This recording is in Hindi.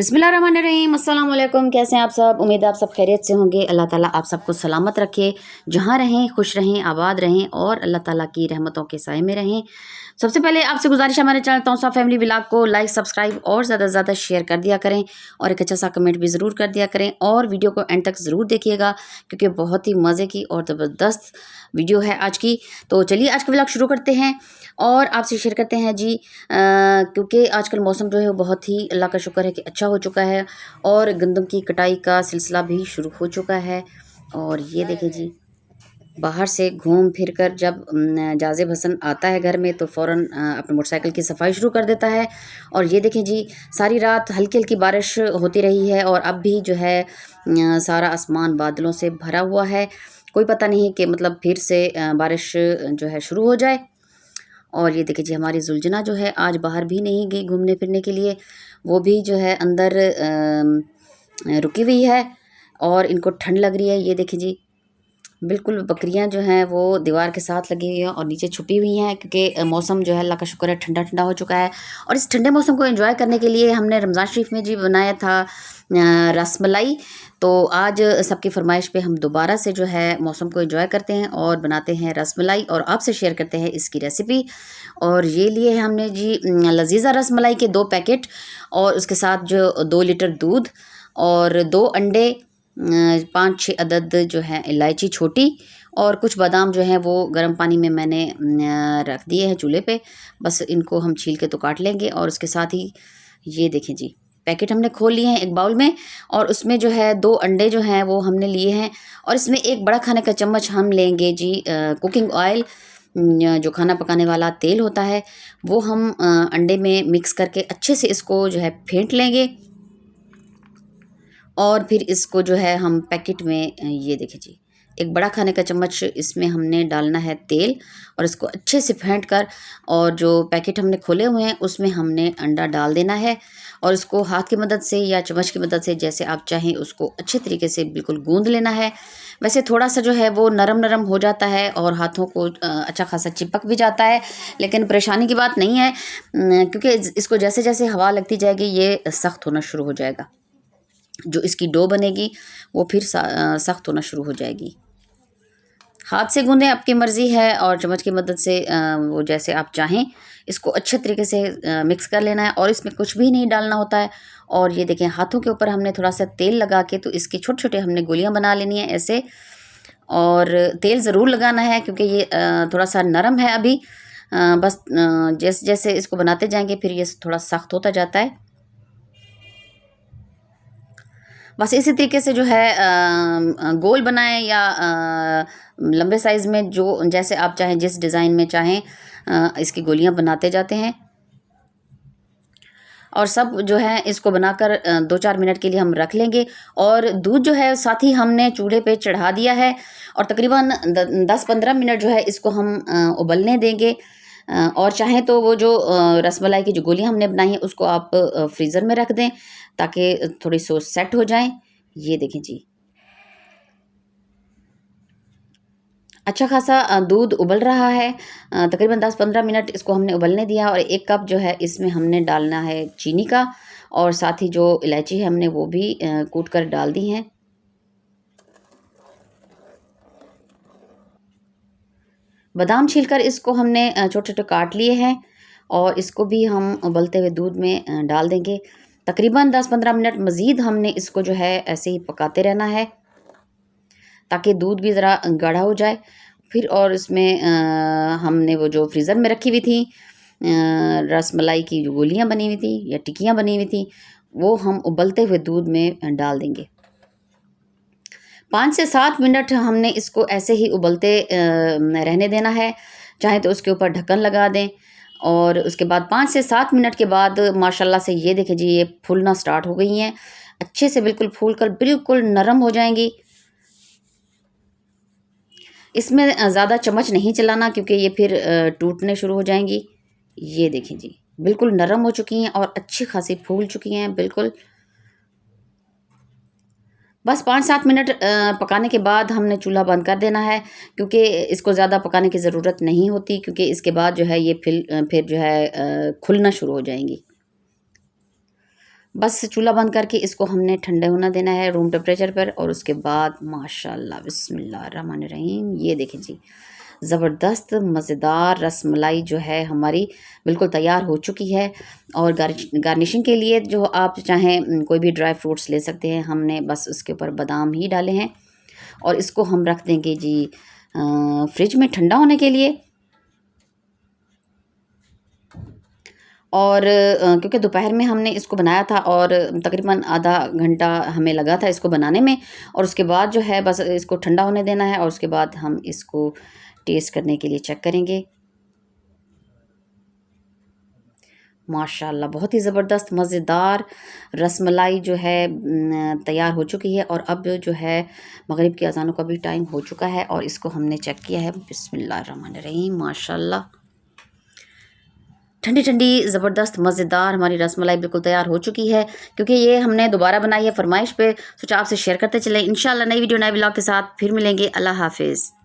बिस्मिल्लाहिर्रहमानिर्रहीम, अस्सलाम वालेकुम। कैसे हैं आप सब? उम्मीद है आप सब खैरियत से होंगे। अल्लाह ताला आप सबको सलामत रखे, जहाँ रहें खुश रहें, आबाद रहें और अल्लाह ताला की रहमतों के साए में रहें। सबसे पहले आपसे गुजारिश है, हमारे चैनल तौसा फैमिली व्लॉग को लाइक सब्सक्राइब और ज़्यादा से ज़्यादा शेयर कर दिया करें और एक अच्छा सा कमेंट भी ज़रूर कर दिया करें और वीडियो को एंड तक ज़रूर देखिएगा क्योंकि बहुत ही मज़े की और ज़बरदस्त वीडियो है आज की। तो चलिए आज का व्लॉग शुरू करते हैं और आपसे शेयर करते हैं जी, क्योंकि आजकल मौसम जो है वो बहुत ही अल्लाह का शुक्र है कि अच्छा हो चुका है और गंदम की कटाई का सिलसिला भी शुरू हो चुका है। और ये देखें जी, बाहर से घूम फिर कर जब जाज़िब हसन आता है घर में तो फ़ौरन अपनी मोटरसाइकिल की सफाई शुरू कर देता है। और ये देखें जी, सारी रात हल्की हल्की बारिश होती रही है और अब भी जो है सारा आसमान बादलों से भरा हुआ है। कोई पता नहीं कि मतलब फिर से बारिश जो है शुरू हो जाए। और ये देखिए जी, हमारी जुलजना जो है आज बाहर भी नहीं गई घूमने फिरने के लिए, वो भी जो है अंदर रुकी हुई है और इनको ठंड लग रही है। ये देखिए जी, बिल्कुल बकरियां जो हैं वो दीवार के साथ लगी हुई हैं और नीचे छुपी हुई हैं क्योंकि मौसम जो है अल्लाह का शुक्र है ठंडा ठंडा हो चुका है। और इस ठंडे मौसम को एंजॉय करने के लिए हमने रमज़ान शरीफ में जी बनाया था रसमलाई। तो आज सबकी फरमाइश पे हम दोबारा से जो है मौसम को एंजॉय करते हैं और बनाते हैं रसमलाई और आपसे शेयर करते हैं इसकी रेसिपी। और ये लिए है हमने जी लजीज़ा रसमलाई के 2 पैकेट और उसके साथ जो 2 लीटर दूध और 2 अंडे, 5-6 अदद जो है इलायची छोटी और कुछ बादाम जो हैं वो गर्म पानी में मैंने रख दिए हैं चूल्हे पे। बस इनको हम छील के तो काट लेंगे। और उसके साथ ही ये देखें जी, पैकेट हमने खोल लिए हैं एक बाउल में और उसमें जो है 2 अंडे जो हैं वो हमने लिए हैं और इसमें 1 बड़ा खाने का चम्मच हम लेंगे जी कुकिंग ऑयल, जो खाना पकाने वाला तेल होता है वो हम अंडे में मिक्स करके अच्छे से इसको जो है फेंट लेंगे। और फिर इसको जो है हम पैकेट में ये देखिए जी, 1 बड़ा खाने का चम्मच इसमें हमने डालना है तेल और इसको अच्छे से फेंट कर और जो पैकेट हमने खोले हुए हैं उसमें हमने अंडा डाल देना है और उसको हाथ की मदद से या चम्मच की मदद से जैसे आप चाहें उसको अच्छे तरीके से बिल्कुल गूंद लेना है। वैसे थोड़ा सा जो है वो नरम नरम हो जाता है और हाथों को अच्छा खासा चिपक भी जाता है, लेकिन परेशानी की बात नहीं है क्योंकि इसको जैसे जैसे हवा लगती जाएगी ये सख्त होना शुरू हो जाएगा। जो इसकी डो बनेगी वो फिर सख्त होना शुरू हो जाएगी। हाथ से गूंदें आपकी मर्ज़ी है और चम्मच की मदद से वो जैसे आप चाहें इसको अच्छे तरीके से मिक्स कर लेना है और इसमें कुछ भी नहीं डालना होता है। और ये देखें, हाथों के ऊपर हमने थोड़ा सा तेल लगा के तो इसकी छोटे छोटे हमने गोलियां बना लेनी है ऐसे। और तेल ज़रूर लगाना है क्योंकि ये थोड़ा सा नरम है अभी। बस जैसे जैसे इसको बनाते जाएंगे फिर ये थोड़ा सख्त होता जाता है। बस इसी तरीके से जो है गोल बनाएं या लंबे साइज़ में, जो जैसे आप चाहें जिस डिज़ाइन में चाहें इसकी गोलियां बनाते जाते हैं। और सब जो है इसको बनाकर 2-4 मिनट के लिए हम रख लेंगे। और दूध जो है साथ ही हमने चूल्हे पे चढ़ा दिया है और तकरीबन 10-15 मिनट जो है इसको हम उबलने देंगे। और चाहें तो वो जो रसमलाई की जो गोलियां हमने बनाई हैं उसको आप फ्रीज़र में रख दें ताकि थोड़ी सो सेट हो जाएं। ये देखें जी, अच्छा खासा दूध उबल रहा है। तकरीबन 10-15 मिनट इसको हमने उबलने दिया और 1 कप जो है इसमें हमने डालना है चीनी का और साथ ही जो इलायची है हमने वो भी कूट कर डाल दी हैं। बादाम छीलकर इसको हमने छोटे छोटे काट लिए हैं और इसको भी हम उबलते हुए दूध में डाल देंगे। तकरीबन 10-15 मिनट मज़ीद हमने इसको जो है ऐसे ही पकाते रहना है ताकि दूध भी ज़रा गाढ़ा हो जाए। फिर और इसमें हमने वो जो फ्रीज़र में रखी हुई थी रसमलाई की जो गोलियां बनी हुई थी या टिक्कियाँ बनी हुई थी वो हम उबलते हुए दूध में डाल देंगे। 5 से 7 मिनट हमने इसको ऐसे ही उबलते रहने देना है। चाहे तो उसके ऊपर ढक्कन लगा दें और उसके बाद 5 से 7 मिनट के बाद माशाल्लाह से ये देखें जी, ये फूलना स्टार्ट हो गई हैं अच्छे से, बिल्कुल फूल कर बिल्कुल नरम हो जाएंगी। इसमें ज़्यादा चम्मच नहीं चलाना क्योंकि ये फिर टूटने शुरू हो जाएंगी। ये देखें जी, बिल्कुल नरम हो चुकी हैं और अच्छी खासी फूल चुकी हैं बिल्कुल। बस 5-7 मिनट पकाने के बाद हमने चूल्हा बंद कर देना है क्योंकि इसको ज़्यादा पकाने की ज़रूरत नहीं होती क्योंकि इसके बाद जो है ये फिर जो है खुलना शुरू हो जाएंगी। बस चूल्हा बंद करके इसको हमने ठंडे होना देना है रूम टेम्परेचर पर। और उसके बाद माशाल्लाह बिस्मिल्लाहिर्रहमानिर्रहीम, ये देखें जी, ज़बरदस्त मज़ेदार रसमलाई जो है हमारी बिल्कुल तैयार हो चुकी है। और गार्निशिंग के लिए जो आप चाहें कोई भी ड्राई फ्रूट्स ले सकते हैं। हमने बस उसके ऊपर बादाम ही डाले हैं। और इसको हम रख देंगे जी फ्रिज में ठंडा होने के लिए। और क्योंकि दोपहर में हमने इसको बनाया था और तकरीबन आधा घंटा हमें लगा था इसको बनाने में। और उसके बाद जो है बस इसको ठंडा होने देना है और उसके बाद हम इसको टेस्ट करने के लिए चेक करेंगे। माशाल्लाह बहुत ही ज़बरदस्त मज़ेदार रसमलाई जो है तैयार हो चुकी है। और अब जो है मगरिब की अज़ानों का भी टाइम हो चुका है और इसको हमने चेक किया है। बिस्मिल्लाहिर्रहमानिर्रहीम, माशाल्लाह ठंडी ठंडी ज़बरदस्त मज़ेदार हमारी रसमलाई बिल्कुल तैयार हो चुकी है। क्योंकि ये हमने दोबारा बनाई है फरमाइश पे, सोचा आपसे शेयर करते चलें। इंशाल्लाह नई वीडियो नए व्लॉग के साथ फिर मिलेंगे। अल्लाह हाफिज़।